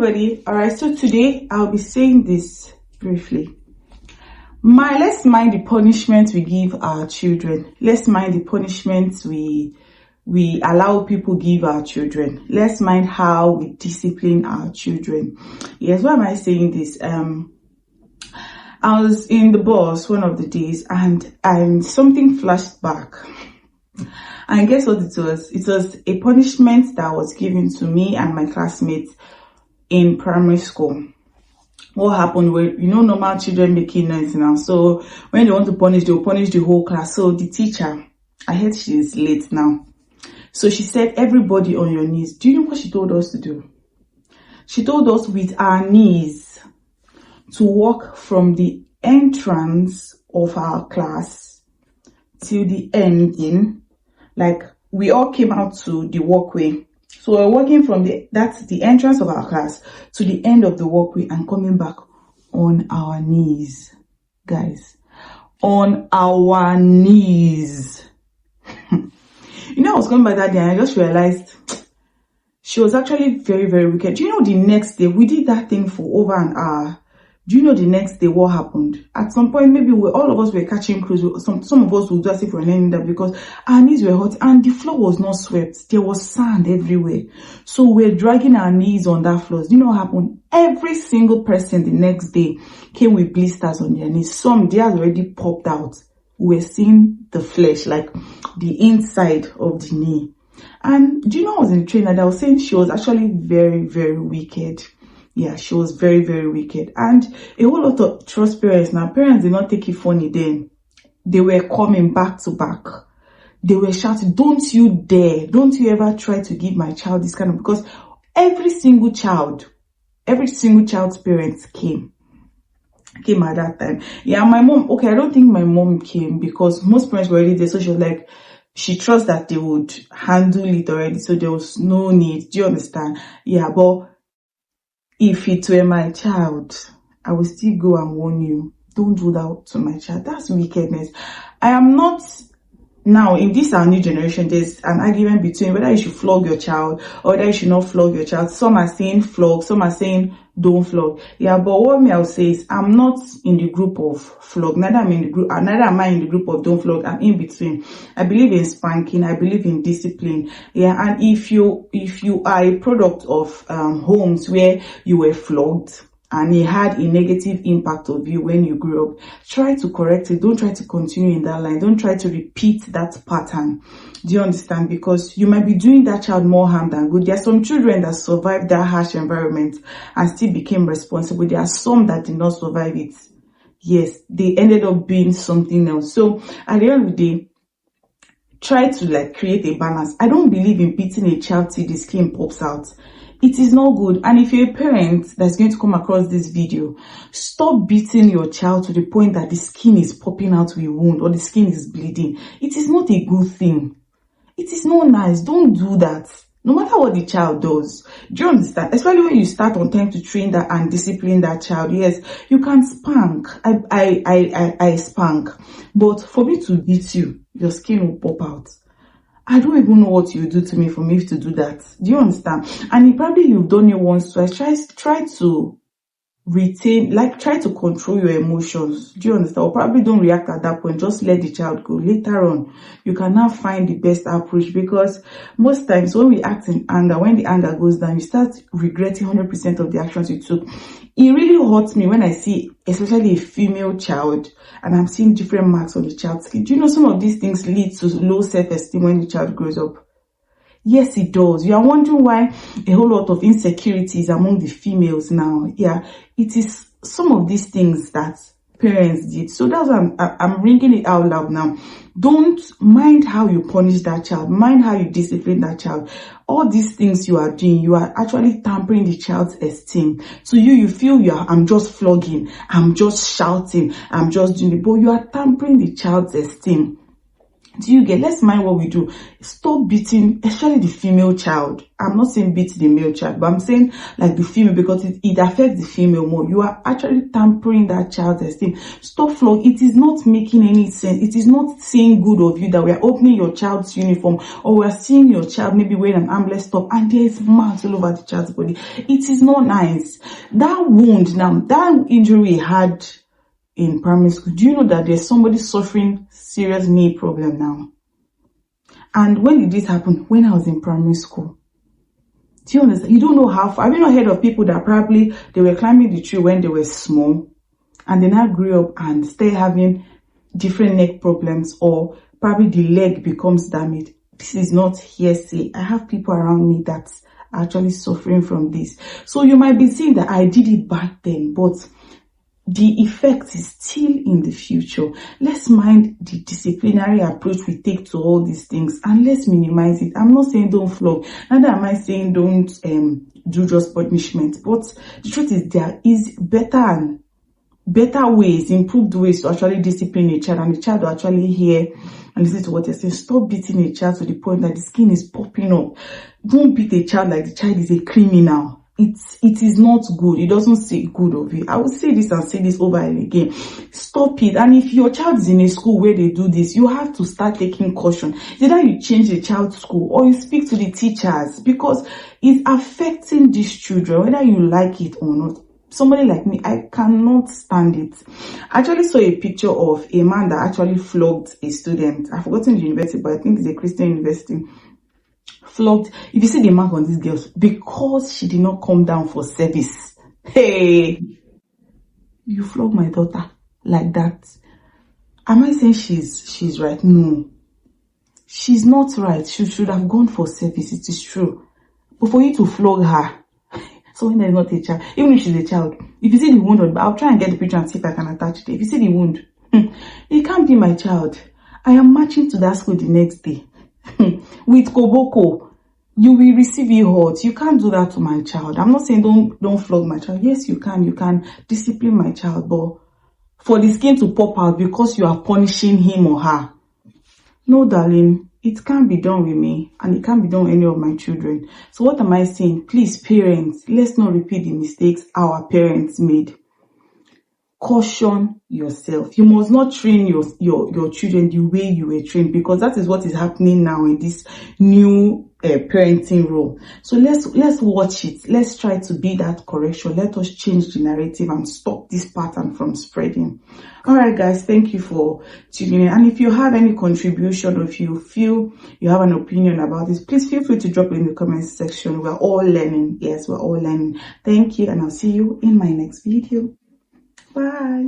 everybody. All right, so today I'll be saying this briefly. Let's mind the punishment we give our children. Let's mind the punishments we allow people give our children. Let's mind how we discipline our children. Yes, why am I saying this? I was in the bus one of the days and something flashed back. And guess what it was? It was a punishment that was given to me and my classmates in primary school. What happened where, normal children making noise now. So when they want to punish, they'll punish the whole class. So the teacher, I heard she's late now. So she said, everybody on your knees. Do you know what she told us to do? She told us with our knees to walk from the entrance of our class till the ending. Like we all came out to the walkway. So we're walking from that's the entrance of our class to the end of the walkway and coming back on our knees. Guys, on our knees. I was going by that day and I just realized she was actually very, very wicked. Do you know the next day we did that thing for over an hour? Do you know the next day what happened? At some point, maybe all of us were catching cruise. Some of us would just say for learning that because our knees were hot and the floor was not swept. There was sand everywhere. So we're dragging our knees on that floor. Do you know what happened? Every single person the next day came with blisters on their knees. Some theirs already popped out. We were seeing the flesh, like the inside of the knee. And do you know I was in the trainer that was saying she was actually very, very wicked. Yeah, she was very, very wicked. And a whole lot of trust parents. Now, parents did not take it funny then. They were coming back to back. They were shouting, don't you dare. Don't you ever try to give my child this kind of... Because every single child's parents came at that time. Yeah, my mom... Okay, I don't think my mom came because most parents were already there. So she was like... She trusts that they would handle it already. So there was no need. Do you understand? Yeah, but... If it were my child, I will still go and warn you. Don't do that to my child. That's wickedness. I am not... Now, in this our new generation, there's an argument between whether you should flog your child or whether you should not flog your child. Some are saying flog, some are saying don't flog. Yeah, but what I'll say is I'm not in the group of flog. Neither am I in the group of don't flog. I'm in between. I believe in spanking. I believe in discipline. Yeah, and if you are a product of homes where you were flogged and it had a negative impact of you when you grew up, try to correct it. Don't try to continue in that line. Don't try to repeat that pattern. Do you understand? Because you might be doing that child more harm than good. There are some children that survived that harsh environment and still became responsible. There are some that did not survive it. Yes, they ended up being something else. So at the end of the day, try to create a balance. I don't believe in beating a child till the skin pops out. It is not good. And if you're a parent that's going to come across this video, stop beating your child to the point that the skin is popping out with a wound or the skin is bleeding. It is not a good thing. It is not nice. Don't do that. No matter what the child does. Do you understand? Especially when you start on time to train that and discipline that child. Yes, you can spank. I spank. But for me to beat you, your skin will pop out. I don't even know what you do to me for me to do that. Do you understand? And probably you've done it once, twice. Try to retain, try to control your emotions. Do you understand? Or probably don't react at that point. Just let the child go. Later on, you can now find the best approach, because most times when we act in anger, when the anger goes down, you start regretting 100% of the actions you took. It really hurts me when I see, especially a female child, and I'm seeing different marks on the child's skin. Do you know some of these things lead to low self-esteem when the child grows up? Yes, it does. You are wondering why a whole lot of insecurities among the females now. Yeah, it is some of these things that parents did. So that's why I'm bringing it out loud now. Don't mind how you punish that child. Mind how you discipline that child. All these things you are doing, you are actually tampering the child's esteem. So you feel I'm just flogging, I'm just shouting, I'm just doing it. But you are tampering the child's esteem. Do you get? Let's mind what we do. Stop beating, especially the female child. I'm not saying beat the male child, but I'm saying like the female, because it affects the female more. You are actually tampering that child's esteem. Stop flogging. It is not making any sense. It is not saying good of you that we are opening your child's uniform, or we are seeing your child maybe wearing an armless top and there is marks all over the child's body. It is not nice. That wound now, that injury he had in primary school, do you know that there's somebody suffering serious knee problem now? And when did this happen? When I was in primary school. Do you understand? You don't know how far. Have you not heard of people that probably they were climbing the tree when they were small and they now grew up and stay having different neck problems, or probably the leg becomes damaged? This is not hearsay. I have people around me that's actually suffering from this. So you might be saying that I did it back then, but the effect is still in the future. Let's mind the disciplinary approach we take to all these things, and let's minimize it. I'm not saying don't flog, neither am I saying don't do just punishment, but the truth is there is better ways, improved ways to actually discipline a child, and the child will actually hear and listen to what you're saying. Stop beating a child to the point that the skin is popping up. Don't beat a child like the child is a criminal. It is not good. It doesn't say good of you. I will say this and say this over and again. Stop it. And if your child is in a school where they do this, you have to start taking caution. Either you change the child's school or you speak to the teachers, because it's affecting these children, whether you like it or not. Somebody like me, I cannot stand it. I actually saw a picture of a man that actually flogged a student. I've forgotten the university, but I think it's a Christian university. Flogged. If you see the mark on this girl, because she did not come down for service. Hey, you flog my daughter like that. Am I saying she's right? No, she's not right. She should have gone for service. It is true. But for you to flog her, someone that is not a child, even if she's a child, if you see the wound on, I'll try and get the picture and see if I can attach it. If you see the wound, it can't be my child. I am marching to that school the next day. With koboko, you will receive a hurt. You can't do that to my child. I'm not saying don't flog my child. Yes, you can discipline my child, but for the skin to pop out because you are punishing him or her, no, darling, it can't be done with me, and it can't be done with any of my children. So what am I saying? Please, parents, let's not repeat the mistakes our parents made. Caution yourself. You must not train your children the way you were trained, because that is what is happening now in this new parenting role. So let's watch it. Let's try to be that correction. Let us change the narrative and stop this pattern from spreading. All right, guys, thank you for tuning in. And if you have any contribution, or if you feel you have an opinion about this, please feel free to drop it in the comment section. We're all learning. Yes, we're all learning. Thank you, and I'll see you in my next video. Bye.